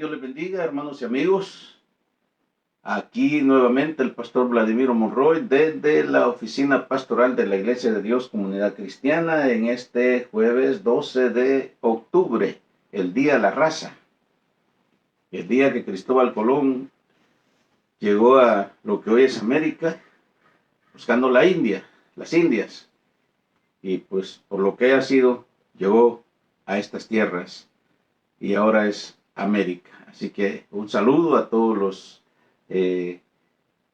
Dios les bendiga, hermanos y amigos. Aquí nuevamente el pastor Vladimiro Monroy desde la oficina pastoral de la Iglesia de Dios Comunidad Cristiana en este jueves 12 de octubre, el Día de la Raza, el día que Cristóbal Colón llegó a lo que hoy es América, buscando la India, las Indias, y pues por lo que haya sido, llegó a estas tierras y ahora es América. Así que un saludo a todos los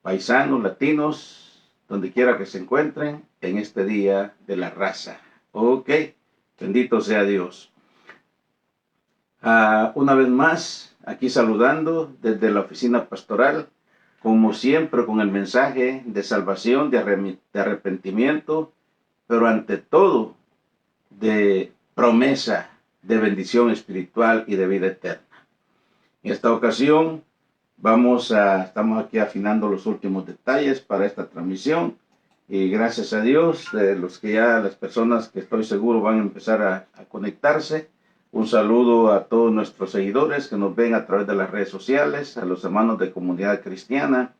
paisanos latinos, donde quiera que se encuentren, en este Día de la Raza. Ok, bendito sea Dios. Una vez más, aquí saludando desde la oficina pastoral, como siempre con el mensaje de salvación, de arrepentimiento, pero ante todo de promesa de bendición espiritual y de vida eterna. En esta ocasión estamos aquí afinando los últimos detalles para esta transmisión y gracias a Dios, las personas que estoy seguro van a empezar a conectarse. Un saludo a todos nuestros seguidores que nos ven a través de las redes sociales, a los hermanos de Comunidad Cristiana.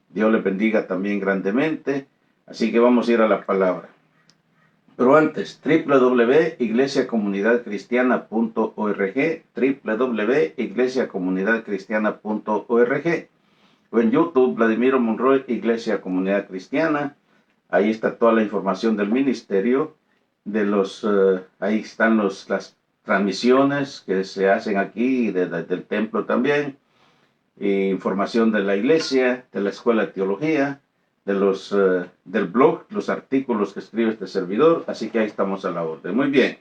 Dios les bendiga también grandemente. Así que vamos a ir a la palabra. Pero antes, www.iglesiacomunidadcristiana.org, www.iglesiacomunidadcristiana.org, o en YouTube, Vladimiro Monroy, Iglesia Comunidad Cristiana. Ahí está toda la información del ministerio, ahí están las transmisiones que se hacen aquí, del templo también, información de la iglesia, de la escuela de teología, del blog, los artículos que escribe este servidor, así que ahí estamos a la orden. Muy bien.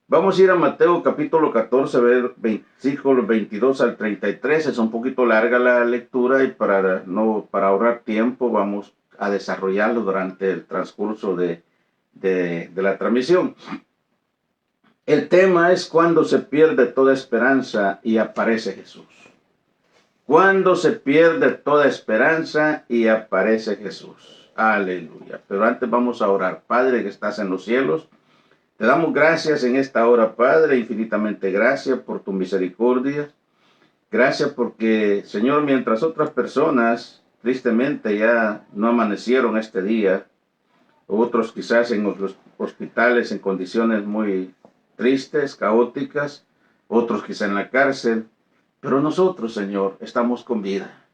Vamos a ir a Mateo capítulo 14, versículos 22 al 33. Es un poquito larga la lectura y para ahorrar tiempo vamos a desarrollarlo durante el transcurso de la transmisión. El tema es cuando se pierde toda esperanza y aparece Jesús. Cuando se pierde toda esperanza y aparece Jesús. Aleluya. Pero antes vamos a orar. Padre que estás en los cielos, te damos gracias en esta hora, Padre, infinitamente gracias por tu misericordia. Gracias porque, Señor, mientras otras personas tristemente ya no amanecieron este día, otros quizás en los hospitales en condiciones muy tristes, caóticas, otros quizás en la cárcel, pero nosotros, Señor, estamos con vida.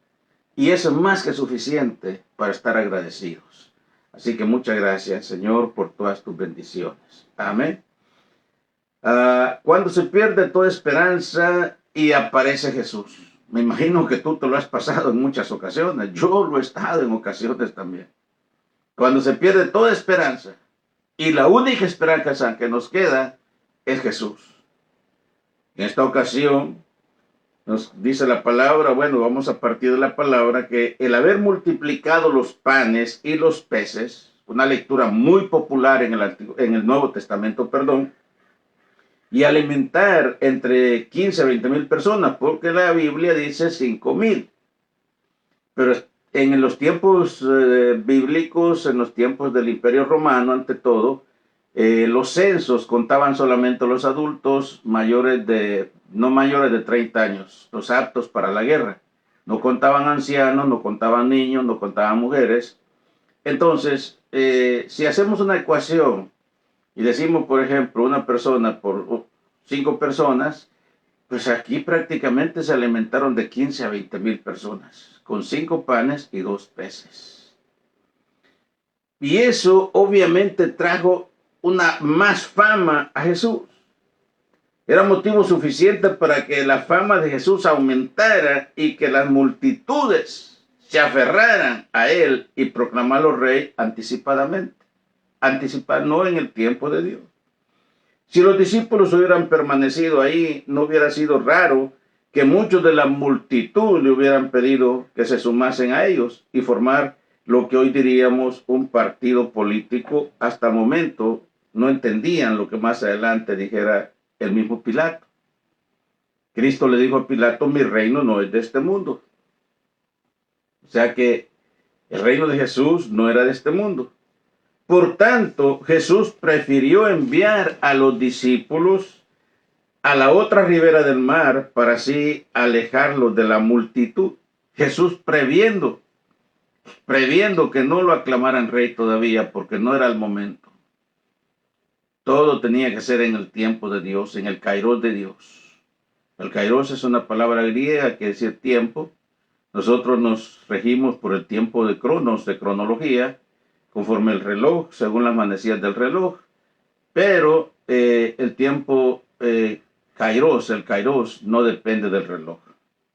Y eso es más que suficiente para estar agradecidos. Así que muchas gracias, Señor, por todas tus bendiciones. Amén. Cuando se pierde toda esperanza y aparece Jesús. Me imagino que tú te lo has pasado en muchas ocasiones. Yo lo he estado en ocasiones también. Cuando se pierde toda esperanza y la única esperanza que nos queda es Jesús. En esta ocasión nos dice la palabra, vamos a partir de la palabra, que el haber multiplicado los panes y los peces, una lectura muy popular en el Nuevo Testamento, y alimentar entre 15 a 20 mil personas, porque la Biblia dice 5,000. Pero en los tiempos bíblicos, en los tiempos del Imperio Romano, ante todo, los censos contaban solamente los adultos no mayores de 30 años, los aptos para la guerra. No contaban ancianos, no contaban niños, no contaban mujeres. Entonces, si hacemos una ecuación y decimos, por ejemplo, una persona por 5 personas, pues aquí prácticamente se alimentaron de 15 a 20 mil personas, con 5 panes y 2 peces. Y eso obviamente trajo una más fama a Jesús. Era motivo suficiente para que la fama de Jesús aumentara y que las multitudes se aferraran a él y proclamarlo rey anticipadamente. No en el tiempo de Dios. Si los discípulos hubieran permanecido ahí, no hubiera sido raro que muchos de la multitud le hubieran pedido que se sumasen a ellos y formar lo que hoy diríamos un partido político. Hasta el momento no entendían lo que más adelante dijera el mismo Pilato. Cristo le dijo a Pilato, mi reino no es de este mundo. O sea que el reino de Jesús no era de este mundo. Por tanto, Jesús prefirió enviar a los discípulos a la otra ribera del mar para así alejarlo de la multitud. Jesús previendo que no lo aclamaran rey todavía porque no era el momento. Todo tenía que ser en el tiempo de Dios, en el kairos de Dios. El kairos es una palabra griega que decir tiempo. Nosotros nos regimos por el tiempo de cronos, de cronología, conforme el reloj, según las manecillas del reloj. Pero el tiempo kairos, el kairos, no depende del reloj.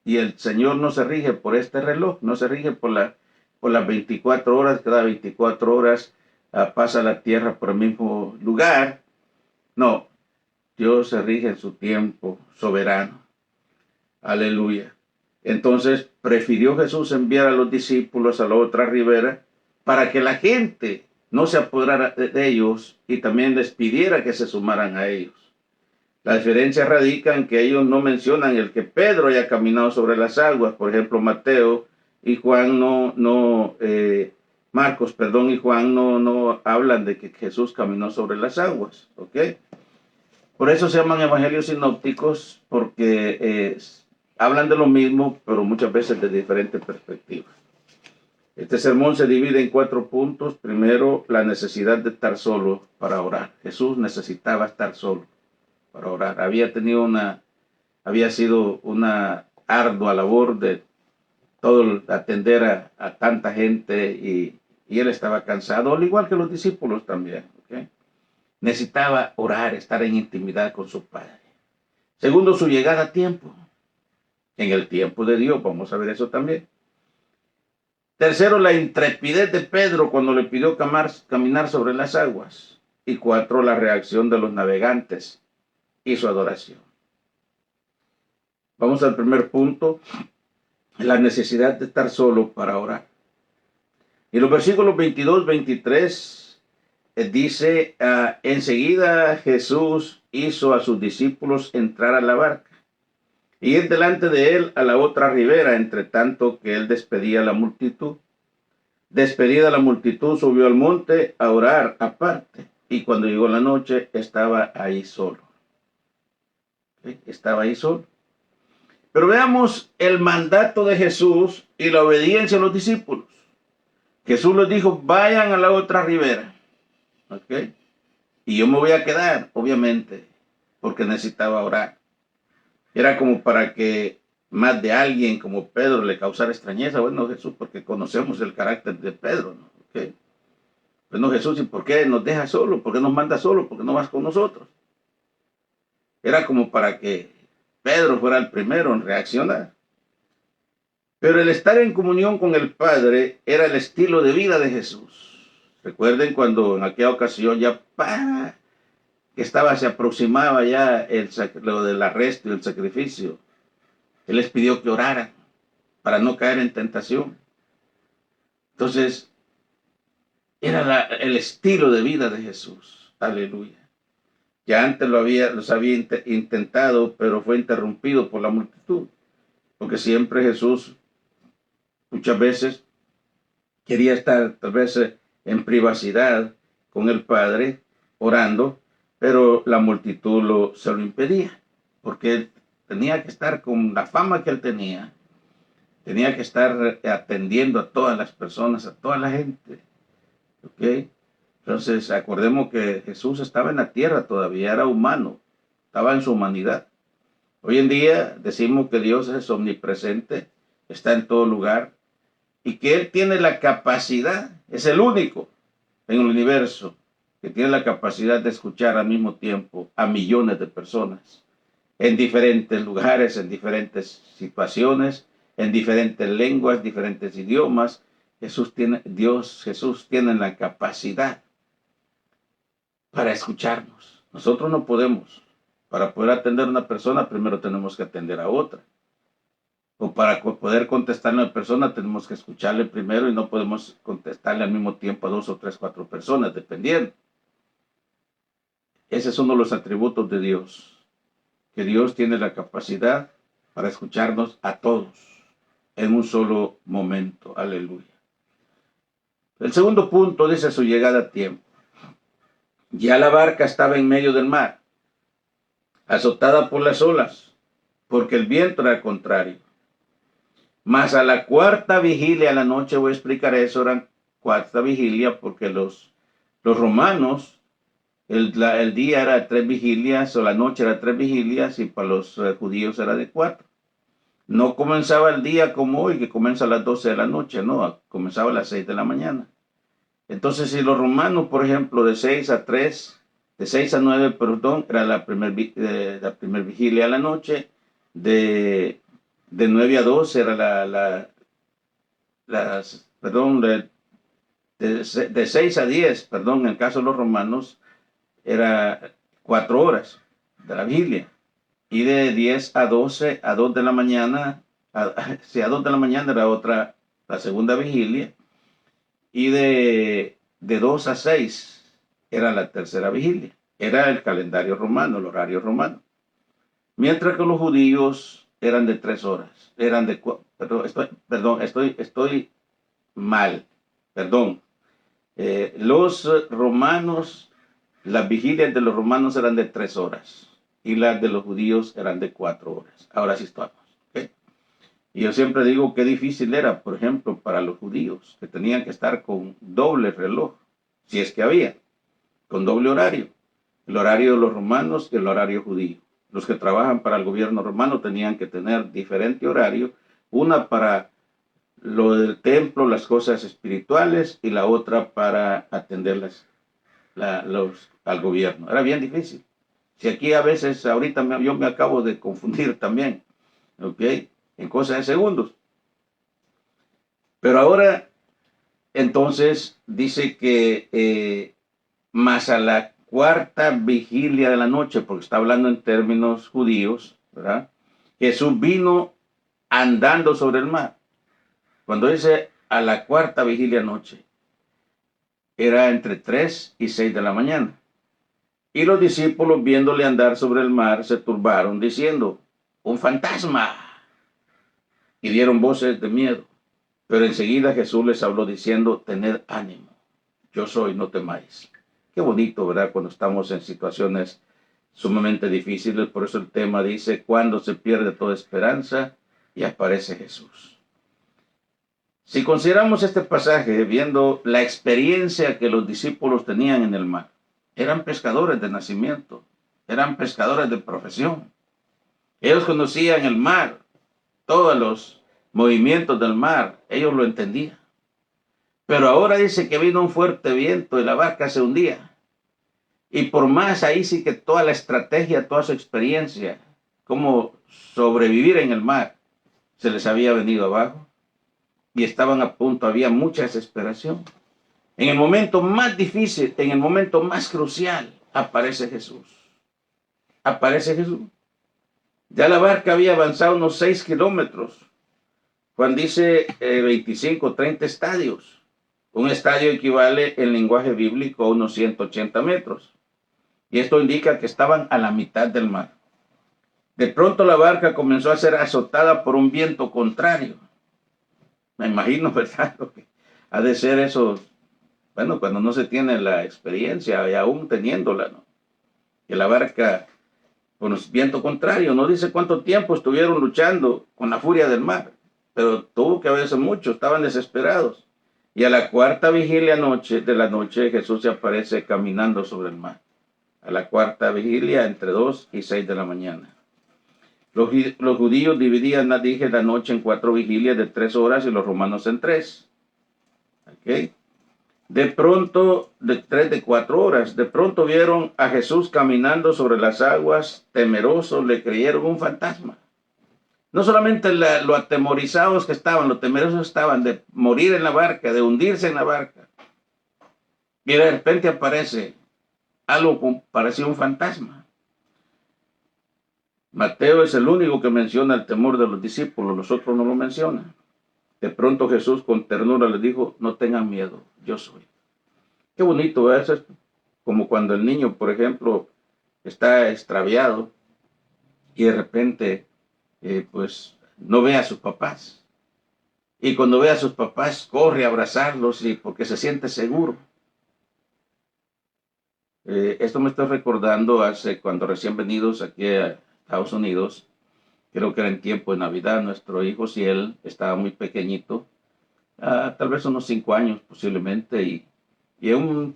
Y el Señor no se rige por este reloj, no se rige por las 24 horas, cada 24 horas pasa la tierra por el mismo lugar. No, Dios se rige en su tiempo soberano. Aleluya. Entonces prefirió Jesús enviar a los discípulos a la otra ribera para que la gente no se apoderara de ellos y también les pidiera que se sumaran a ellos. La diferencia radica en que ellos no mencionan el que Pedro haya caminado sobre las aguas. Por ejemplo, Mateo y Juan Marcos, y Juan no hablan de que Jesús caminó sobre las aguas. ¿Ok? Por eso se llaman evangelios sinópticos, porque hablan de lo mismo, pero muchas veces de diferentes perspectivas. Este sermón se divide en 4 puntos. Primero, la necesidad de estar solo para orar. Jesús necesitaba estar solo para orar. Había sido una ardua labor de todo atender a tanta gente y él estaba cansado, al igual que los discípulos también. ¿Okay? Necesitaba orar, estar en intimidad con su Padre. Segundo, su llegada a tiempo. En el tiempo de Dios, vamos a ver eso también. Tercero, la intrepidez de Pedro cuando le pidió caminar sobre las aguas. Y 4, la reacción de los navegantes y su adoración. Vamos al primer punto, la necesidad de estar solo para orar. Y los versículos 22-23 dice, enseguida Jesús hizo a sus discípulos entrar a la barca y ir delante de él a la otra ribera, entre tanto que él despedía a la multitud. Despedida la multitud, subió al monte a orar aparte, y cuando llegó la noche estaba ahí solo. ¿Sí? Estaba ahí solo. Pero veamos el mandato de Jesús y la obediencia a los discípulos. Jesús les dijo, vayan a la otra ribera. ¿Okay? Y yo me voy a quedar, obviamente, porque necesitaba orar. Era como para que más de alguien como Pedro le causara extrañeza. Bueno, Jesús, porque conocemos el carácter de Pedro, ¿no? ¿Okay? Bueno, Jesús, ¿y por qué nos deja solo? ¿Por qué nos manda solo? ¿Por qué no vas con nosotros? Era como para que Pedro fuera el primero en reaccionar. Pero el estar en comunión con el Padre era el estilo de vida de Jesús. Recuerden cuando en aquella ocasión ya se aproximaba ya lo del arresto y el sacrificio. Él les pidió que oraran para no caer en tentación. Entonces, era el estilo de vida de Jesús. Aleluya. Ya antes los había intentado, pero fue interrumpido por la multitud. Porque siempre Jesús, muchas veces, quería estar tal vez en privacidad con el Padre, orando, pero la multitud se lo impedía. Porque él tenía que estar con la fama que él tenía que estar atendiendo a todas las personas, a toda la gente. ¿Ok? Entonces, acordemos que Jesús estaba en la tierra todavía, era humano, estaba en su humanidad. Hoy en día decimos que Dios es omnipresente, está en todo lugar, y que Él tiene la capacidad, es el único en el universo, que tiene la capacidad de escuchar al mismo tiempo a millones de personas, en diferentes lugares, en diferentes situaciones, en diferentes lenguas, diferentes idiomas. Jesús tiene la capacidad para escucharnos. Nosotros no podemos. Para poder atender a una persona, primero tenemos que atender a otra. O para poder contestarle a una persona, tenemos que escucharle primero y no podemos contestarle al mismo tiempo a 2 o 3, 4 personas, dependiendo. Ese es uno de los atributos de Dios. Que Dios tiene la capacidad para escucharnos a todos en un solo momento. Aleluya. El segundo punto dice su llegada a tiempo. Ya la barca estaba en medio del mar. azotada por las olas, porque el viento era contrario. Mas a la cuarta vigilia de la noche, voy a explicar eso, era cuarta vigilia, porque los romanos, el día era de 3 vigilias, o la noche era 3 vigilias, y para los judíos era de 4. No comenzaba el día como hoy, que comienza a las 12 de la noche, no, comenzaba a las 6 de la mañana. Entonces, si los romanos, por ejemplo, de 6 a 3, de 6 a 9, perdón, era la primer vigilia a la noche, de 9 a 12 era perdón, de 6 a 10, perdón, en el caso de los romanos, era 4 horas de la vigilia. Y de 10 a 12, a 2 de la mañana, a 2 de la mañana era la segunda vigilia. Y de 2 a 6 era la tercera vigilia. Era el calendario romano, el horario romano. Mientras que los judíos eran de 3 horas. Estoy mal. Perdón. Los romanos, las vigilias de los romanos eran de 3 horas. Y las de los judíos eran de 4 horas. Ahora sí estamos. ¿Okay? Y yo siempre digo qué difícil era, por ejemplo, para los judíos, que tenían que estar con doble reloj, si es que había, con doble horario. El horario de los romanos y el horario judío. Los que trabajan para el gobierno romano tenían que tener diferente horario, una para lo del templo, las cosas espirituales, y la otra para atenderlas al gobierno. Era bien difícil. Si aquí a veces, ahorita yo me acabo de confundir también, ¿ok? En cosas de segundos. Pero ahora, entonces, dice que más a la cuarta vigilia de la noche, porque está hablando en términos judíos, ¿verdad? Jesús vino andando sobre el mar. Cuando dice a la cuarta vigilia de noche, era entre 3 y 6 de la mañana. Y los discípulos, viéndole andar sobre el mar, se turbaron, diciendo, ¡un fantasma! Y dieron voces de miedo. Pero enseguida Jesús les habló diciendo, tened ánimo, yo soy, no temáis. Qué bonito, ¿verdad? Cuando estamos en situaciones sumamente difíciles. Por eso el tema dice, cuando se pierde toda esperanza y aparece Jesús. Si consideramos este pasaje, viendo la experiencia que los discípulos tenían en el mar, eran pescadores de nacimiento, eran pescadores de profesión. Ellos conocían el mar, todos los movimientos del mar, ellos lo entendían. Pero ahora dice que vino un fuerte viento y la barca se hundía. Y por más ahí sí que toda la estrategia, toda su experiencia, cómo sobrevivir en el mar, se les había venido abajo. Y estaban a punto, había mucha desesperación. En el momento más difícil, en el momento más crucial, aparece Jesús. Aparece Jesús. Ya la barca había avanzado unos 6 kilómetros. Juan dice 25, 30 estadios. Un estadio equivale en lenguaje bíblico a unos 180 metros. Y esto indica que estaban a la mitad del mar. De pronto la barca comenzó a ser azotada por un viento contrario. Me imagino, ¿verdad? Lo que ha de ser eso, bueno, cuando no se tiene la experiencia y aún teniéndola, ¿no? Que la barca con el viento contrario, no dice cuánto tiempo estuvieron luchando con la furia del mar, pero tuvo que haberse mucho, estaban desesperados. Y a la cuarta vigilia de la noche, Jesús se aparece caminando sobre el mar. A la cuarta vigilia, entre 2 y 6 de la mañana. Los judíos dividían, dije, la noche en 4 vigilias de 3 horas y los romanos en 3. ¿Ok? De pronto, de 3 de 4 horas, de pronto vieron a Jesús caminando sobre las aguas, temerosos, le creyeron un fantasma. No solamente lo atemorizados que estaban, los temerosos estaban de morir en la barca, de hundirse en la barca. Y de repente aparece algo que parecía un fantasma. Mateo es el único que menciona el temor de los discípulos, los otros no lo mencionan. De pronto Jesús con ternura les dijo, no tengan miedo, yo soy. Qué bonito, eso es como cuando el niño, por ejemplo, está extraviado y de repente, pues, no ve a sus papás. Y cuando ve a sus papás, corre a abrazarlos porque se siente seguro. Esto me está recordando hace cuando recién venidos aquí a Estados Unidos, creo que era en tiempo de Navidad, nuestro hijo Ciel estaba muy pequeñito, tal vez unos 5 años posiblemente, y en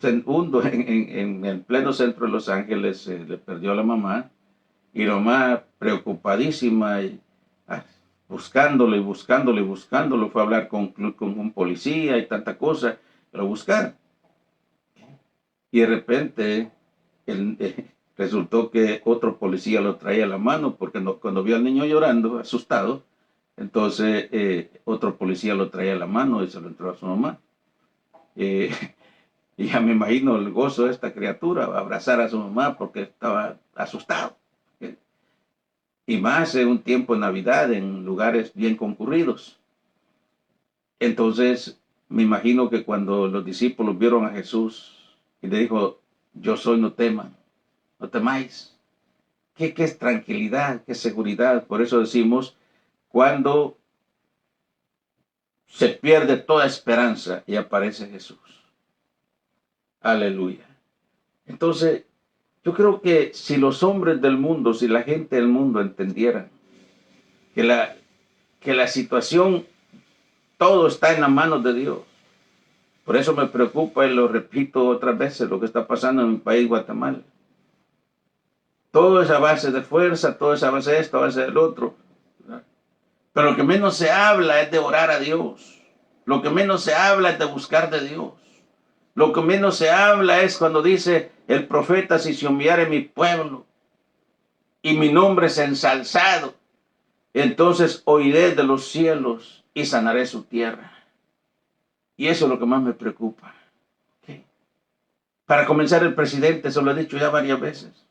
el pleno centro de Los Ángeles le perdió a la mamá, y la mamá preocupadísima, ah, buscándolo y buscándolo y buscándolo, fue a hablar con un policía y tanta cosa, pero buscar. Y de repente resultó que otro policía lo traía a la mano porque cuando vio al niño llorando, asustado, entonces otro policía lo traía a la mano y se lo entró a su mamá. Eh, y ya me imagino el gozo de esta criatura, abrazar a su mamá porque estaba asustado. Y más en un tiempo de Navidad, en lugares bien concurridos. Entonces, me imagino que cuando los discípulos vieron a Jesús y le dijo, yo soy, no teman, no temáis. ¿Qué es tranquilidad? ¿Qué es seguridad? Por eso decimos, cuando se pierde toda esperanza y aparece Jesús. Aleluya. Entonces, yo creo que si los hombres del mundo, si la gente del mundo entendieran que la situación, todo está en las manos de Dios. Por eso me preocupa y lo repito otras veces lo que está pasando en mi país, Guatemala. Todo es a base de fuerza, todo es a base de esto, a base del otro. Pero lo que menos se habla es de orar a Dios. Lo que menos se habla es de buscar de Dios. Lo que menos se habla es cuando dice el profeta, si se humillare mi pueblo y mi nombre es ensalzado, entonces oiré de los cielos y sanaré su tierra. Y eso es lo que más me preocupa. ¿Okay? Para comenzar, el presidente, se lo he dicho ya varias veces,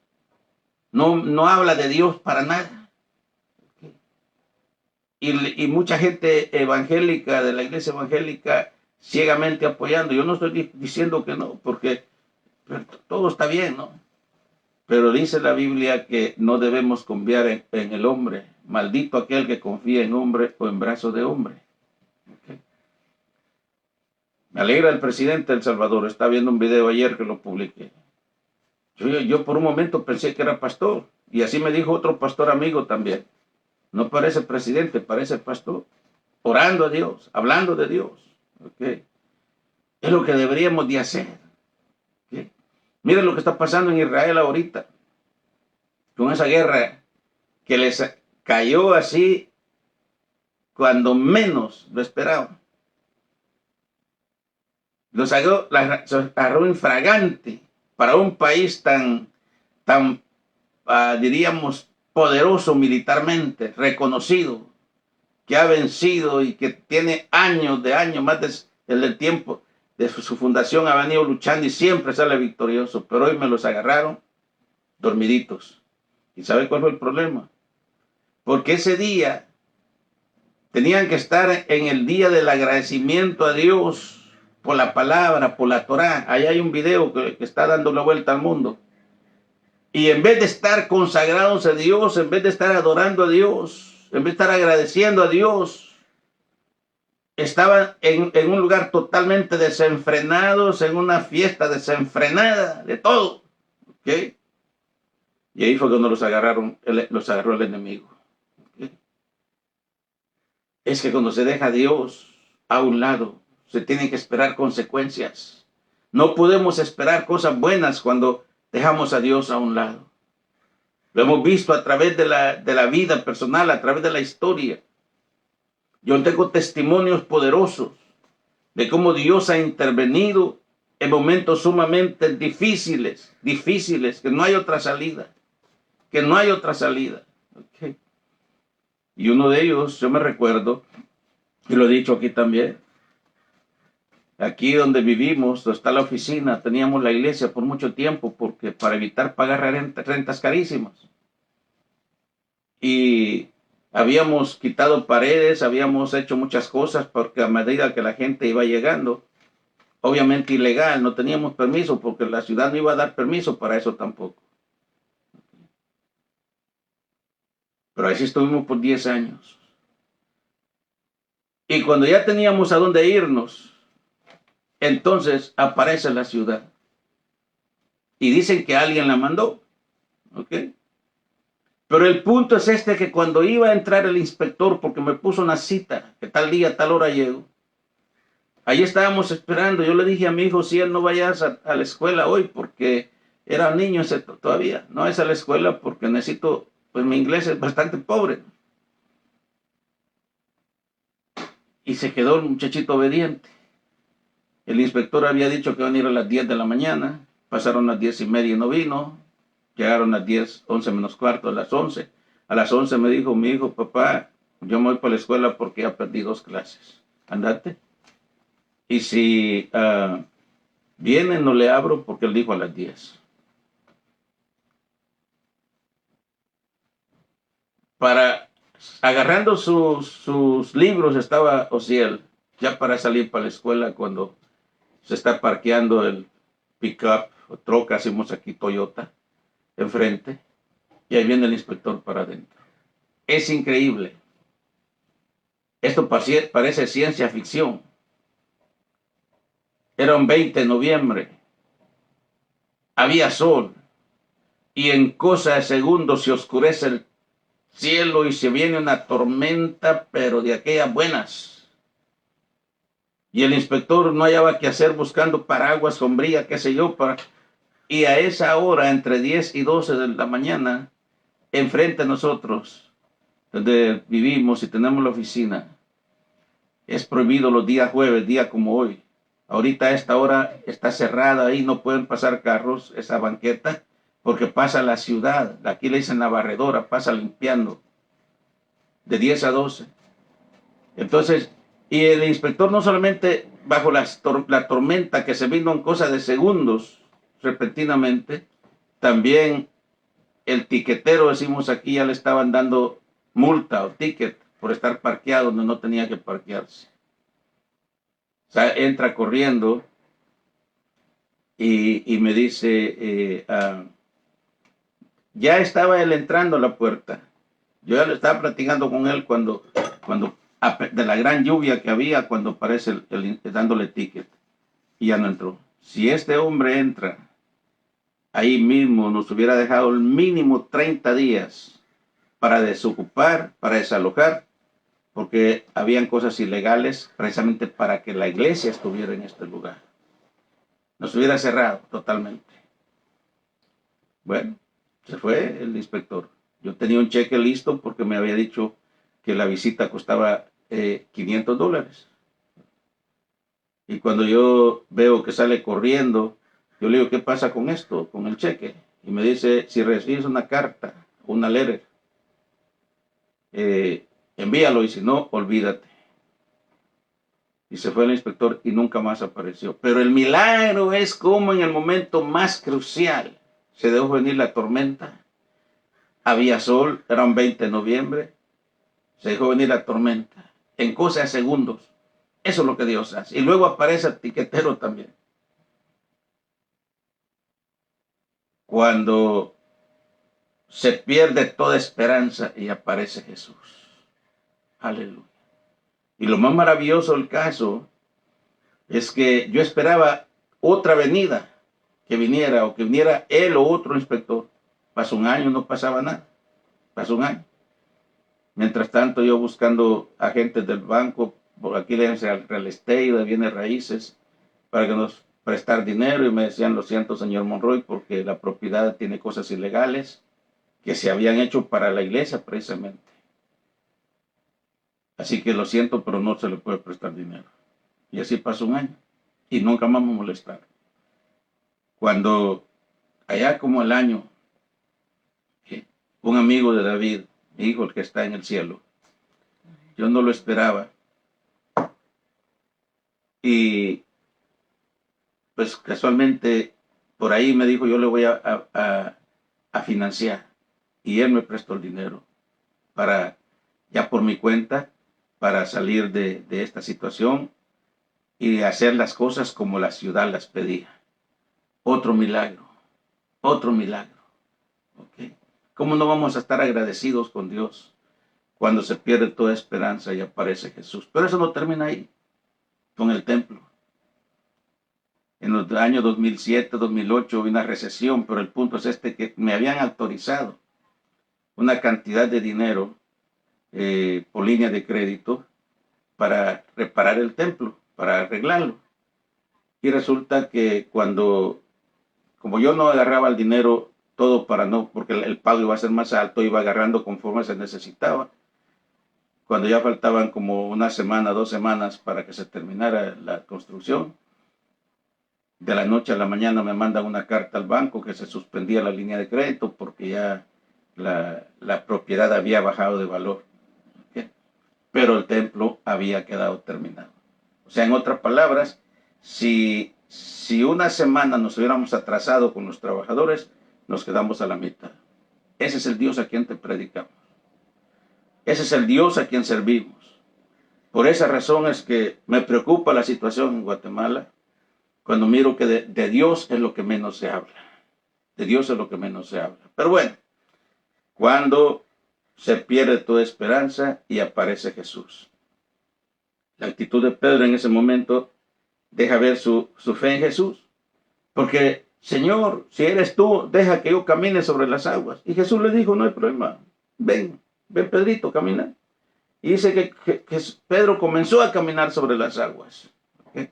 no habla de Dios para nada. ¿Okay? Y mucha gente evangélica, de la iglesia evangélica, ciegamente apoyando. Yo no estoy diciendo que no, porque todo está bien, ¿no? Pero dice la Biblia que no debemos confiar en el hombre. Maldito aquel que confía en hombre o en brazos de hombre. ¿Okay? Me alegra el presidente de El Salvador. Está viendo un video ayer que lo publiqué. Yo por un momento pensé que era pastor. Y así me dijo otro pastor amigo también. No parece presidente, parece pastor. Orando a Dios, hablando de Dios. ¿Okay? Es lo que deberíamos de hacer. ¿Okay? Miren lo que está pasando en Israel ahorita. Con esa guerra que les cayó así cuando menos lo esperaban. Los agarró infragante para un país tan diríamos, poderoso militarmente, reconocido, que ha vencido y que tiene años, más desde el tiempo de su fundación ha venido luchando y siempre sale victorioso. Pero hoy me los agarraron dormiditos. ¿Y sabe cuál fue el problema? Porque ese día tenían que estar en el día del agradecimiento a Dios por la palabra, por la Torá. Ahí hay un video que está dando la vuelta al mundo. Y en vez de estar consagrados a Dios, en vez de estar adorando a Dios, en vez de estar agradeciendo a Dios, estaban en un lugar totalmente desenfrenados, en una fiesta desenfrenada de todo. ¿Okay? Y ahí fue cuando los agarró el enemigo. ¿Okay? Es que cuando se deja a Dios a un lado, se tienen que esperar consecuencias. No podemos esperar cosas buenas cuando dejamos a Dios a un lado. Lo hemos visto a través de la vida personal, a través de la historia. Yo tengo testimonios poderosos de cómo Dios ha intervenido en momentos sumamente difíciles, que no hay otra salida, ¿Okay? Y uno de ellos, yo me recuerdo, y lo he dicho aquí también, aquí donde vivimos, donde está la oficina, teníamos la iglesia por mucho tiempo porque para evitar pagar rentas carísimas. Y habíamos quitado paredes, habíamos hecho muchas cosas porque a medida que la gente iba llegando, obviamente ilegal, no teníamos permiso porque la ciudad no iba a dar permiso para eso tampoco. Pero así estuvimos por 10 años. Y cuando ya teníamos a dónde irnos, entonces aparece la ciudad. Y dicen que alguien la mandó. ¿Ok? Pero el punto es este, que cuando iba a entrar el inspector, porque me puso una cita, que tal día, tal hora llego, ahí estábamos esperando. Yo le dije a mi hijo, si él no vayas a la escuela hoy, porque era niño todavía, no es a la escuela porque necesito, pues mi inglés es bastante pobre. Y se quedó el muchachito obediente. El inspector había dicho que iban a ir a las 10 de la mañana, pasaron las 10:30 y no vino, llegaron a las 10, 11 menos cuarto, a las 11. A las 11 me dijo mi hijo, papá, yo me voy para la escuela porque ya perdí 2 clases. Andate. Y si viene, no le abro porque él dijo a las 10. Agarrando sus libros estaba Osiel, ya para salir para la escuela, cuando se está parqueando el pickup o troca, hacemos aquí Toyota, enfrente, y ahí viene el inspector para adentro. Es increíble. Esto parece ciencia ficción. Era un 20 de noviembre, había sol, y en cosa de segundos se oscurece el cielo y se viene una tormenta, pero de aquellas buenas. Y el inspector no hallaba qué hacer, buscando paraguas, sombría, qué sé yo, y a esa hora, entre 10 y 12 de la mañana, enfrente a nosotros, donde vivimos y tenemos la oficina, es prohibido los días jueves, día como hoy. Ahorita a esta hora está cerrada ahí, no pueden pasar carros, esa banqueta, porque pasa la ciudad, aquí le dicen la barredora, pasa limpiando, de 10 a 12. Entonces, y el inspector no solamente bajo la tormenta que se vino en cosa de segundos, repentinamente, también el tiquetero, decimos aquí, ya le estaban dando multa o ticket por estar parqueado donde no tenía que parquearse. O sea, entra corriendo y me dice, ya estaba él entrando a la puerta. Yo ya lo estaba platicando con él cuando de la gran lluvia que había, cuando aparece dándole ticket, y ya no entró. Si este hombre entra, ahí mismo nos hubiera dejado el mínimo 30 días para desocupar, para desalojar, porque habían cosas ilegales precisamente para que la iglesia estuviera en este lugar. Nos hubiera cerrado totalmente. Bueno, se fue el inspector. Yo tenía un cheque listo porque me había dicho que la visita costaba $500. Y cuando yo veo que sale corriendo, yo le digo, ¿qué pasa con esto, con el cheque? Y me dice, si recibes una carta, una letter, envíalo, y si no, olvídate. Y se fue el inspector y nunca más apareció. Pero el milagro es como en el momento más crucial se dejó venir la tormenta. Había sol, era un 20 de noviembre, se dejó venir la tormenta en cosa de segundos. Eso es lo que Dios hace. Y luego aparece el tiquetero también. Cuando se pierde toda esperanza y aparece Jesús. Aleluya. Y lo más maravilloso del caso es que yo esperaba otra venida que viniera, o que viniera él o otro inspector. Pasó un año, no pasaba nada. Pasó un año. Mientras tanto, yo buscando agentes del banco, por aquí le dicen al real estate, de bienes raíces, para que nos prestar dinero, y me decían, lo siento, señor Monroy, porque la propiedad tiene cosas ilegales que se habían hecho para la iglesia precisamente. Así que lo siento, pero no se le puede prestar dinero. Y así pasó un año y nunca más me molestaron. Cuando allá como el año, un amigo de David, mi hijo, el que está en el cielo, yo no lo esperaba, y pues casualmente por ahí me dijo, yo le voy a financiar, y él me prestó el dinero para, ya por mi cuenta, para salir de esta situación y hacer las cosas como la ciudad las pedía. Otro milagro, otro milagro. ¿Okay? ¿Cómo no vamos a estar agradecidos con Dios cuando se pierde toda esperanza y aparece Jesús? Pero eso no termina ahí, con el templo. en los años 2007, 2008, hubo una recesión, pero el punto es que me habían autorizado una cantidad de dinero por línea de crédito para reparar el templo, para arreglarlo. Y resulta que como yo no agarraba el dinero todo porque el pago iba a ser más alto, iba agarrando conforme se necesitaba. Cuando ya faltaban como una semana, 2 semanas para que se terminara la construcción, de la noche a la mañana me mandan una carta al banco que se suspendía la línea de crédito porque ya la propiedad había bajado de valor. ¿Okay? Pero el templo había quedado terminado. O sea, en otras palabras, si una semana nos hubiéramos atrasado con los trabajadores, nos quedamos a la mitad. Ese es el Dios a quien te predicamos. Ese es el Dios a quien servimos. Por esa razón es que me preocupa la situación en Guatemala cuando miro que de Dios es lo que menos se habla. De Dios es lo que menos se habla. Pero bueno, cuando se pierde toda esperanza y aparece Jesús. La actitud de Pedro en ese momento deja ver su fe en Jesús. Porque, Señor, si eres tú, deja que yo camine sobre las aguas. Y Jesús le dijo, no hay problema, ven Pedrito, camina. Y dice que Pedro comenzó a caminar sobre las aguas. ¿Okay?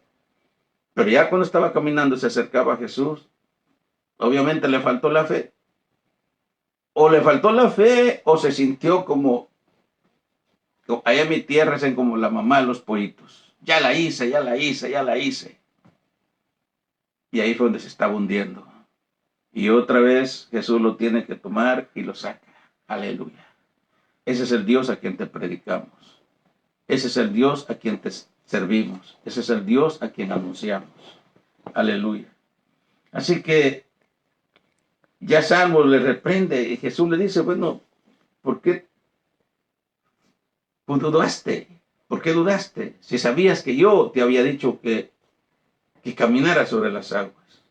Pero ya cuando estaba caminando se acercaba a Jesús, obviamente le faltó la fe. O le faltó la fe o se sintió como, allá en mi tierra es como la mamá de los pollitos. Ya la hice, ya la hice, ya la hice. Y ahí fue donde se estaba hundiendo. Y otra vez Jesús lo tiene que tomar y lo saca. Aleluya. Ese es el Dios a quien te predicamos. Ese es el Dios a quien te servimos. Ese es el Dios a quien anunciamos. Aleluya. Así que ya Salmo le reprende y Jesús le dice, bueno, ¿por qué dudaste? ¿Por qué dudaste? Si sabías que yo te había dicho que caminara sobre las aguas.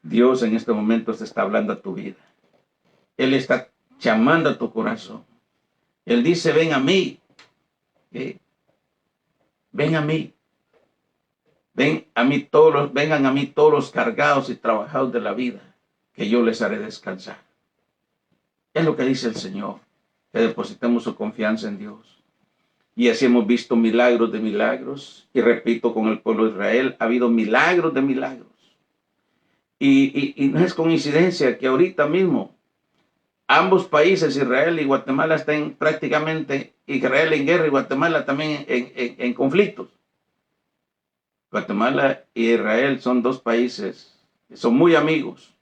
Dios en este momento te está hablando a tu vida. Él está llamando a tu corazón. Él dice, ven a mí. ¿Okay? Ven a mí. Vengan a mí todos los cargados y trabajados de la vida, que yo les haré descansar. Es lo que dice el Señor, que depositemos su confianza en Dios. Y así hemos visto milagros de milagros. Y repito, con el pueblo de Israel ha habido milagros de milagros. Y no es coincidencia que ahorita mismo ambos países, Israel y Guatemala, están prácticamente, Israel en guerra y Guatemala también en conflictos. Guatemala y Israel son dos países que son muy amigos,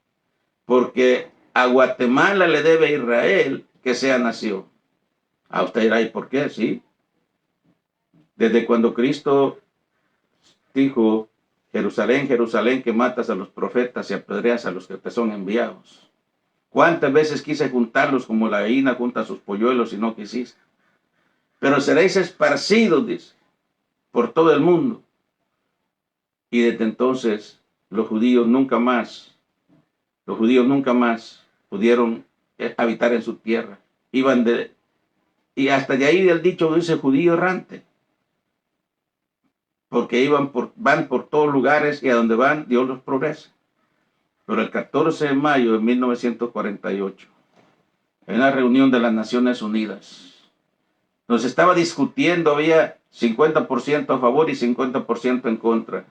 porque a Guatemala le debe a Israel que sea nación. A usted dirá, ¿y por qué? Sí. Desde cuando Cristo dijo, Jerusalén, Jerusalén, que matas a los profetas y apedreas a los que te son enviados. ¿Cuántas veces quise juntarlos como la gallina junta sus polluelos y no quisiste? Pero seréis esparcidos, dice, por todo el mundo. Y desde entonces los judíos nunca más pudieron habitar en su tierra. Y hasta de ahí el dicho dice judío errante. Porque van por todos lugares y a donde van Dios los progresa. Pero el 14 de mayo de 1948, en una reunión de las Naciones Unidas, nos estaba discutiendo, había 50% a favor y 50% en contra.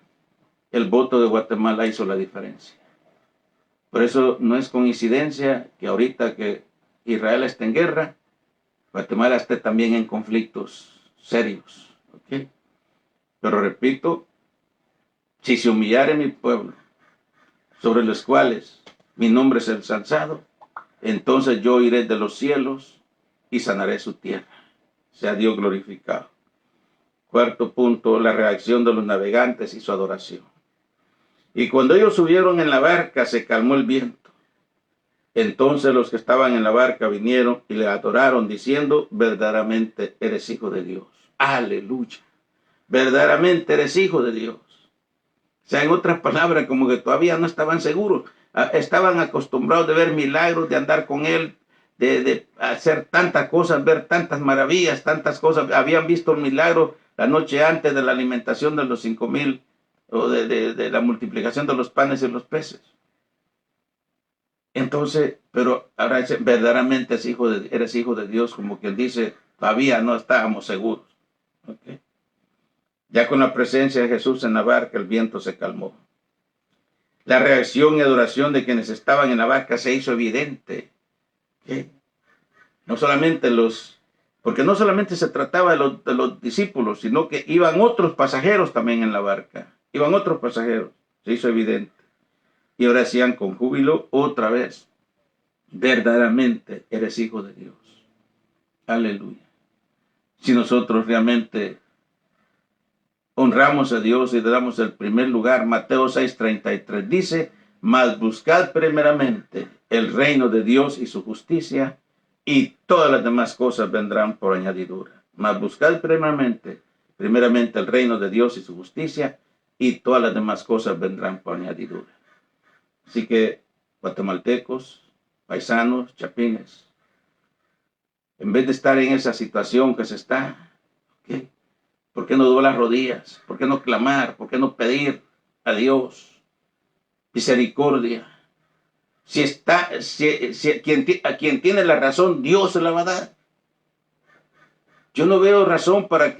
El voto de Guatemala hizo la diferencia. Por eso no es coincidencia que ahorita que Israel está en guerra, Guatemala esté también en conflictos serios. ¿Okay? Pero repito, si se humillare mi pueblo, sobre los cuales mi nombre es ensalzado, entonces yo iré de los cielos y sanaré su tierra. Sea Dios glorificado. Cuarto punto, la reacción de los navegantes y su adoración. Y cuando ellos subieron en la barca, se calmó el viento. Entonces los que estaban en la barca vinieron y le adoraron, diciendo, verdaderamente eres hijo de Dios. Aleluya. Verdaderamente eres hijo de Dios. O sea, en otras palabras, como que todavía no estaban seguros. Estaban acostumbrados de ver milagros, de andar con Él, de hacer tantas cosas, ver tantas maravillas, tantas cosas. Habían visto el milagro la noche antes de la alimentación de los 5,000 o de la multiplicación de los panes y los peces. Entonces, pero ahora verdaderamente eres hijo de Dios, como quien dice, todavía no estábamos seguros. ¿Okay? Ya con la presencia de Jesús en la barca, el viento se calmó. La reacción y adoración de quienes estaban en la barca se hizo evidente. ¿Okay? No solamente porque no solamente se trataba de los discípulos, sino que iban otros pasajeros también en la barca. Iban otros pasajeros, se hizo evidente. Y ahora decían con júbilo otra vez, verdaderamente eres hijo de Dios. Aleluya. Si nosotros realmente honramos a Dios y le damos el primer lugar, Mateo 6:33 dice, mas buscad primeramente el reino de Dios y su justicia, y todas las demás cosas vendrán por añadidura. Mas buscad primeramente el reino de Dios y su justicia, y todas las demás cosas vendrán por añadidura. Así que, guatemaltecos, paisanos, chapines, en vez de estar en esa situación que se está, ¿okay? ¿Por qué no doblar las rodillas? ¿Por qué no clamar? ¿Por qué no pedir a Dios misericordia? A quien tiene la razón, Dios se la va a dar. Yo no veo razón para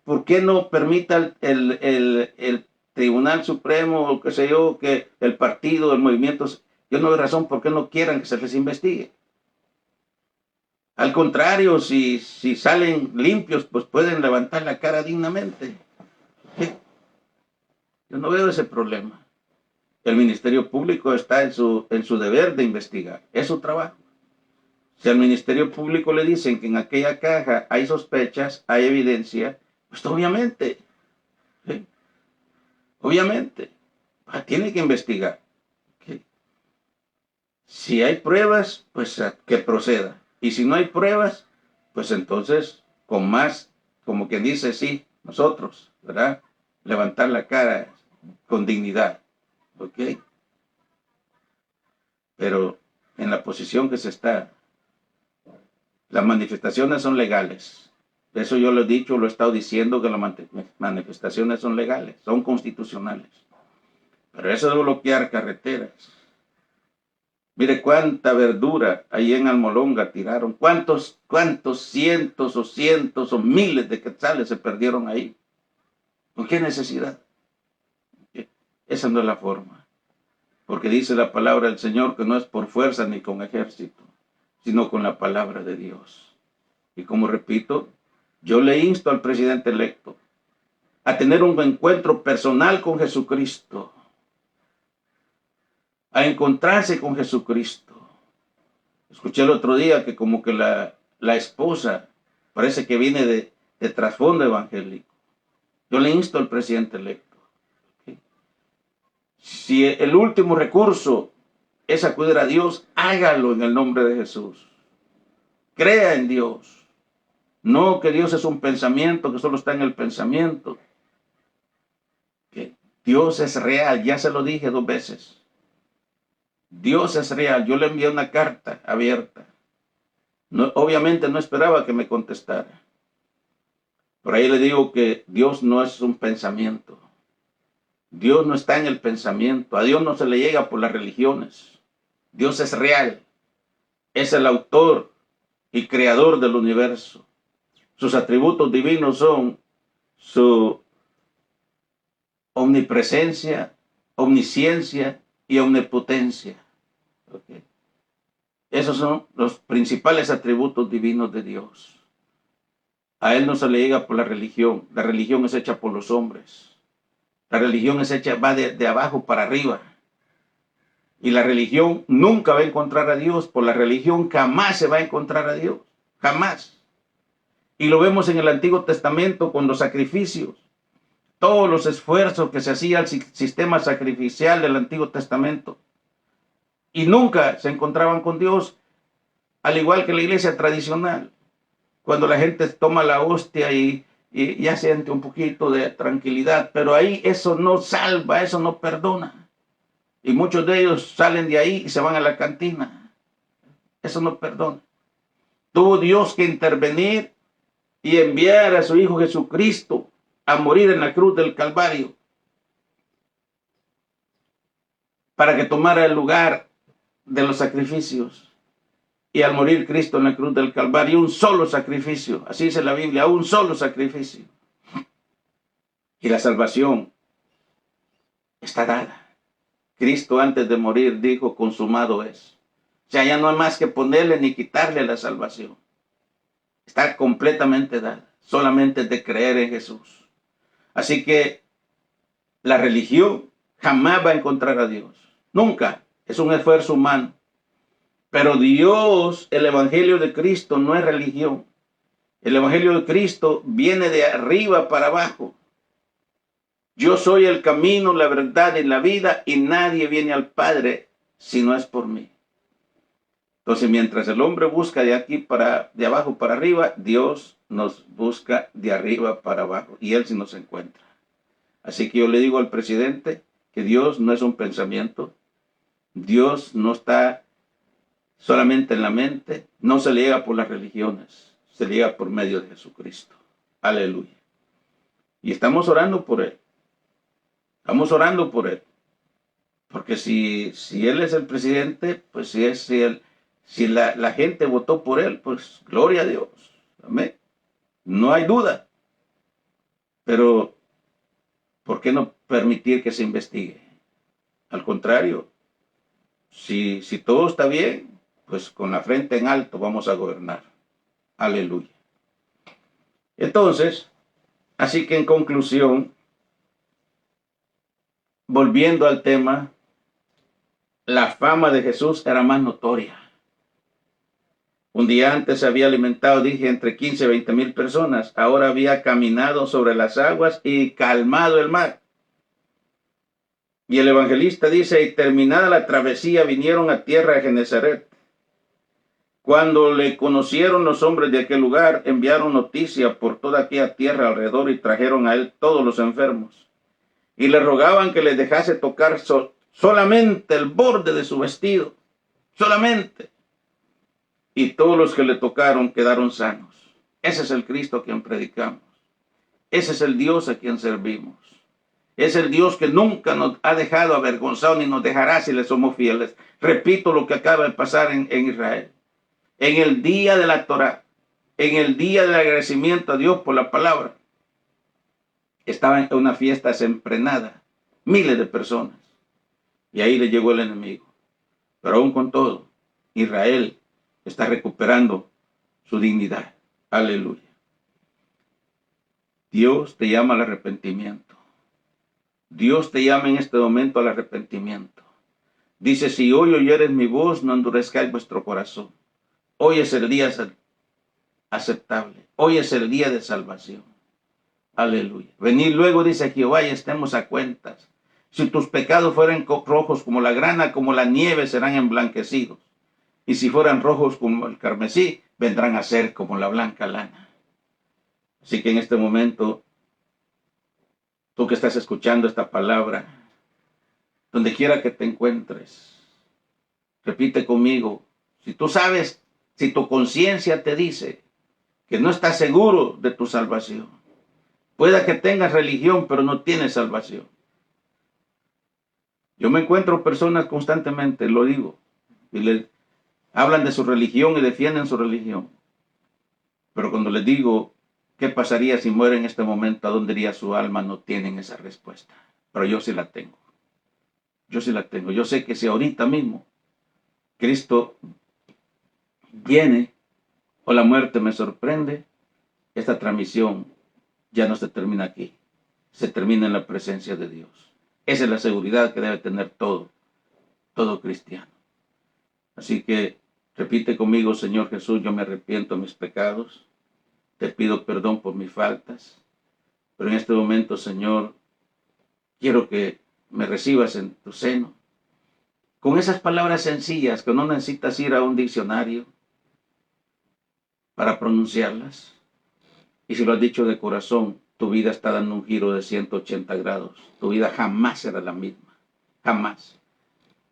¿por qué no permita el Tribunal Supremo, o qué sé yo, que el partido, el movimiento, yo no veo razón por qué no quieran que se les investigue? Al contrario, si salen limpios, pues pueden levantar la cara dignamente. ¿Qué? Yo no veo ese problema. El Ministerio Público está en su deber de investigar. Es su trabajo. Si al Ministerio Público le dicen que en aquella caja hay sospechas, hay evidencia, pues obviamente, ¿sí? Obviamente, tiene que investigar. ¿Sí? Si hay pruebas, pues que proceda. Y si no hay pruebas, pues entonces, con más, como quien dice, sí, nosotros, ¿verdad? Levantar la cara con dignidad, ¿ok? Pero en la posición que se está, las manifestaciones son legales. Eso yo lo he dicho, lo he estado diciendo, que las manifestaciones son legales, son constitucionales. Pero eso de bloquear carreteras. Mire cuánta verdura ahí en Almolonga tiraron. ¿Cuántos cientos o miles de quetzales se perdieron ahí? ¿Con qué necesidad? Esa no es la forma. Porque dice la palabra del Señor que no es por fuerza ni con ejército, sino con la palabra de Dios. Y como repito, yo le insto al presidente electo a tener un encuentro personal con Jesucristo, a encontrarse con Jesucristo. Escuché el otro día que como que la esposa parece que viene de trasfondo evangélico. Yo le insto al presidente electo. ¿Okay? Si el último recurso es acudir a Dios, hágalo en el nombre de Jesús. Crea en Dios. No que Dios es un pensamiento, que solo está en el pensamiento. Que Dios es real, ya se lo dije 2 veces. Dios es real. Yo le envié una carta abierta. No, obviamente no esperaba que me contestara. Por ahí le digo que Dios no es un pensamiento. Dios no está en el pensamiento. A Dios no se le llega por las religiones. Dios es real. Es el autor y creador del universo. Sus atributos divinos son su omnipresencia, omnisciencia y omnipotencia. Okay. Esos son los principales atributos divinos de Dios. A Él no se le llega por la religión. La religión es hecha por los hombres. La religión es hecha, va de abajo para arriba. Y la religión nunca va a encontrar a Dios. Por la religión jamás se va a encontrar a Dios. Jamás. Y lo vemos en el Antiguo Testamento con los sacrificios. Todos los esfuerzos que se hacía al sistema sacrificial del Antiguo Testamento. Y nunca se encontraban con Dios, al igual que la iglesia tradicional. Cuando la gente toma la hostia y ya siente un poquito de tranquilidad, pero ahí eso no salva, eso no perdona. Y muchos de ellos salen de ahí y se van a la cantina. Eso no perdona. Tuvo Dios que intervenir y enviar a su Hijo Jesucristo a morir en la cruz del Calvario para que tomara el lugar de los sacrificios. Y al morir Cristo en la cruz del Calvario, un solo sacrificio, así dice la Biblia, un solo sacrificio. Y la salvación está dada. Cristo antes de morir dijo, consumado es. O sea, ya no hay más que ponerle ni quitarle la salvación. Está completamente dada, solamente de creer en Jesús. Así que la religión jamás va a encontrar a Dios. Nunca. Es un esfuerzo humano. Pero Dios, el Evangelio de Cristo no es religión. El Evangelio de Cristo viene de arriba para abajo. Yo soy el camino, la verdad y la vida, y nadie viene al Padre si no es por mí. Entonces, mientras el hombre busca de abajo para arriba, Dios nos busca de arriba para abajo, y Él sí nos encuentra. Así que yo le digo al presidente que Dios no es un pensamiento, Dios no está solamente en la mente, no se le llega por las religiones, se le llega por medio de Jesucristo. Aleluya. Y estamos orando por Él. Estamos orando por Él. Porque si Él es el presidente, pues si la gente votó por Él, pues gloria a Dios. Amén. No hay duda. Pero, ¿por qué no permitir que se investigue? Al contrario, si todo está bien, pues con la frente en alto vamos a gobernar. Aleluya. Entonces, así que en conclusión, volviendo al tema, la fama de Jesús era más notoria. Un día antes se había alimentado, dije, entre 15 y 20 mil personas. Ahora había caminado sobre las aguas y calmado el mar. Y el evangelista dice, y terminada la travesía, vinieron a tierra de Genesaret. Cuando le conocieron los hombres de aquel lugar, enviaron noticia por toda aquella tierra alrededor y trajeron a él todos los enfermos. Y le rogaban que les dejase tocar solamente el borde de su vestido. Solamente. Y todos los que le tocaron quedaron sanos. Ese es el Cristo a quien predicamos. Ese es el Dios a quien servimos. Es el Dios que nunca nos ha dejado avergonzados ni nos dejará si le somos fieles. Repito lo que acaba de pasar en Israel. En el día de la Torá, en el día del agradecimiento a Dios por la palabra, estaban en una fiesta desenfrenada, miles de personas. Y ahí le llegó el enemigo. Pero aún con todo, Israel está recuperando su dignidad. Aleluya. Dios te llama al arrepentimiento. Dios te llama en este momento al arrepentimiento. Dice, si hoy oyeres mi voz, no endurezcáis vuestro corazón. Hoy es el día aceptable. Hoy es el día de salvación. Aleluya. Venid luego, dice Jehová, y estemos a cuentas. Si tus pecados fueran rojos como la grana, como la nieve, serán emblanquecidos. Y si fueran rojos como el carmesí, vendrán a ser como la blanca lana. Así que en este momento, tú que estás escuchando esta palabra, donde quiera que te encuentres, repite conmigo, si tú sabes, si tu conciencia te dice que no estás seguro de tu salvación, pueda que tengas religión, pero no tienes salvación. Yo me encuentro personas constantemente, lo digo, y les hablan de su religión y defienden su religión. Pero cuando les digo, ¿qué pasaría si muere en este momento? ¿A dónde iría su alma? No tienen esa respuesta. Pero yo sí la tengo. Yo sí la tengo. Yo sé que si ahorita mismo Cristo viene o la muerte me sorprende, esta transmisión ya no se termina aquí. Se termina en la presencia de Dios. Esa es la seguridad que debe tener todo cristiano. Así que repite conmigo, Señor Jesús, yo me arrepiento de mis pecados. Te pido perdón por mis faltas. Pero en este momento, Señor, quiero que me recibas en tu seno. Con esas palabras sencillas que no necesitas ir a un diccionario para pronunciarlas. Y si lo has dicho de corazón, tu vida está dando un giro de 180 grados. Tu vida jamás será la misma. Jamás.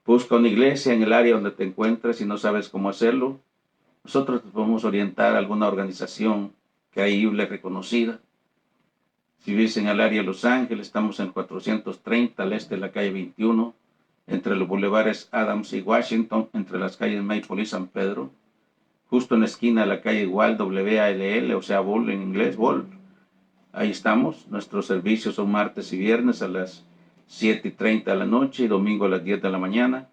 Busca una iglesia en el área donde te encuentres y no sabes cómo hacerlo. Nosotros te podemos orientar a alguna organización creíble, reconocida. Si vives en el área de Los Ángeles, estamos en 430 al este de la calle 21, entre los bulevares Adams y Washington, entre las calles Maple y San Pedro, justo en la esquina de la calle Wall, W-A-L-L, o sea, Wall en inglés, Wall. Ahí estamos. Nuestros servicios son martes y viernes a las 7:30 de la noche y domingo a las 10 de la mañana.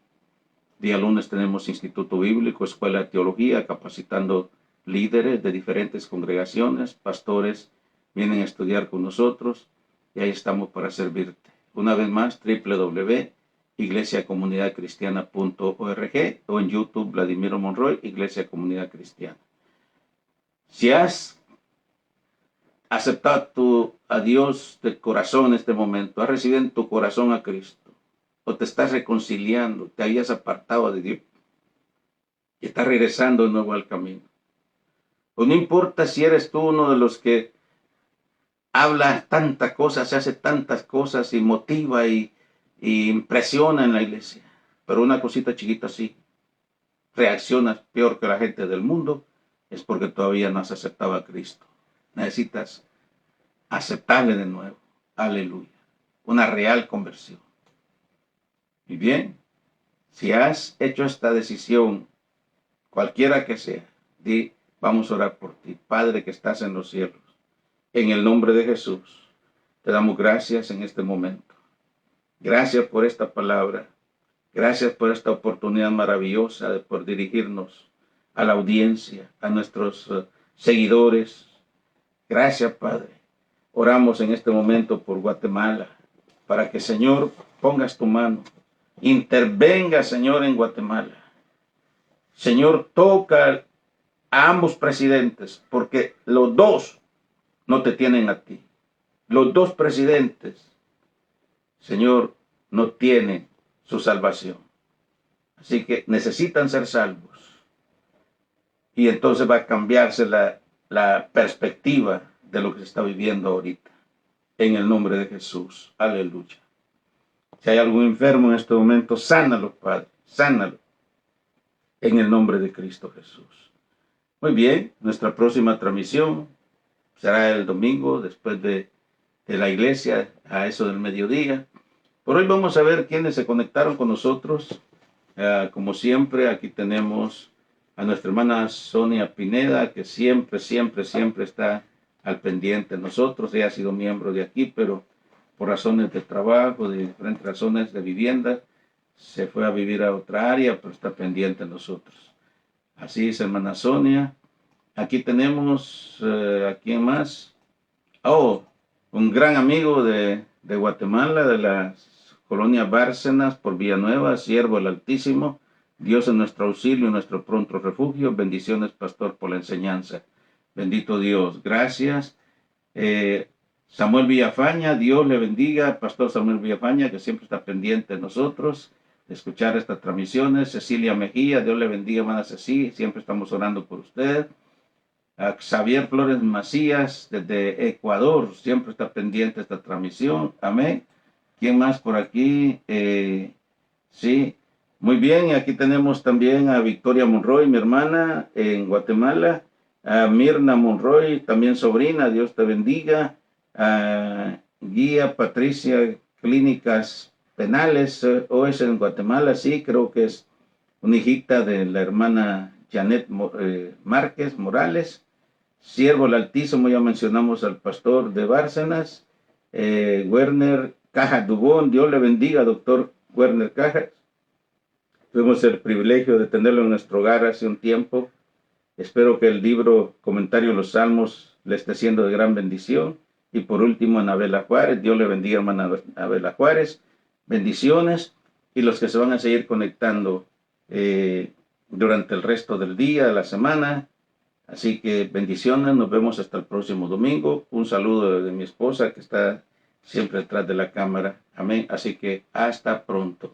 Día lunes tenemos Instituto Bíblico, Escuela de Teología, capacitando líderes de diferentes congregaciones, pastores vienen a estudiar con nosotros y ahí estamos para servirte. Una vez más, www.iglesiacomunidadcristiana.org o en YouTube, Vladimiro Monroy, Iglesia Comunidad Cristiana. Si has aceptado a Dios de corazón en este momento, has recibido en tu corazón a Cristo, o te estás reconciliando, te habías apartado de Dios y estás regresando de nuevo al camino. O no importa si eres tú uno de los que habla tantas cosas, se hace tantas cosas y motiva y impresiona en la iglesia, pero una cosita chiquita así, reaccionas peor que la gente del mundo, es porque todavía no has aceptado a Cristo. Necesitas aceptarle de nuevo. Aleluya. Una real conversión. Y bien, si has hecho esta decisión, cualquiera que sea, di, vamos a orar por ti. Padre que estás en los cielos, en el nombre de Jesús, te damos gracias en este momento. Gracias por esta palabra. Gracias por esta oportunidad maravillosa de poder dirigirnos a la audiencia, a nuestros seguidores. Gracias, Padre. Oramos en este momento por Guatemala, para que, Señor, pongas tu mano. Intervenga, Señor, en Guatemala. Señor, toca a ambos presidentes, porque los dos no te tienen a ti. Los dos presidentes, Señor, no tienen su salvación. Así que necesitan ser salvos. Y entonces va a cambiarse la perspectiva de lo que se está viviendo ahorita. En el nombre de Jesús. Aleluya. Si hay algún enfermo en este momento, sánalo, Padre. Sánalo. En el nombre de Cristo Jesús. Muy bien. Nuestra próxima transmisión será el domingo después de la iglesia a eso del mediodía. Por hoy vamos a ver quiénes se conectaron con nosotros. Como siempre, aquí tenemos a nuestra hermana Sonia Pineda, que siempre está al pendiente de nosotros. Ella ha sido miembro de aquí, pero por razones de trabajo, de diferentes razones de vivienda, se fue a vivir a otra área, pero está pendiente de nosotros. Así es, hermana Sonia. Aquí tenemos, ¿a quién más? Oh, un gran amigo de Guatemala, de la colonia Bárcenas por Villanueva, siervo del Altísimo. Dios es nuestro auxilio y nuestro pronto refugio. Bendiciones, pastor, por la enseñanza. Bendito Dios. Gracias. Samuel Villafaña, Dios le bendiga. Pastor Samuel Villafaña, que siempre está pendiente de nosotros, de escuchar estas transmisiones. Cecilia Mejía, Dios le bendiga, hermana Cecilia. Siempre estamos orando por usted. A Xavier Flores Macías, desde Ecuador, siempre está pendiente de esta transmisión. Amén. ¿Quién más por aquí? Sí. Muy bien, y aquí tenemos también a Victoria Monroy, mi hermana, en Guatemala. A Mirna Monroy, también sobrina, Dios te bendiga. A Guía Patricia, Clínicas Penales, OS en Guatemala, sí, creo que es una hijita de la hermana Janet Márquez Morales. Siervo el Altísimo, ya mencionamos al pastor de Bárcenas. Werner Caja Dubón, Dios le bendiga, doctor Werner Caja. Tuvimos el privilegio de tenerlo en nuestro hogar hace un tiempo. Espero que el libro Comentario de los Salmos le esté siendo de gran bendición. Y por último, Anabela Juárez. Dios le bendiga, hermana Anabela Juárez. Bendiciones. Y los que se van a seguir conectando durante el resto del día, de la semana. Así que bendiciones. Nos vemos hasta el próximo domingo. Un saludo de mi esposa que está siempre detrás de la cámara. Amén. Así que hasta pronto.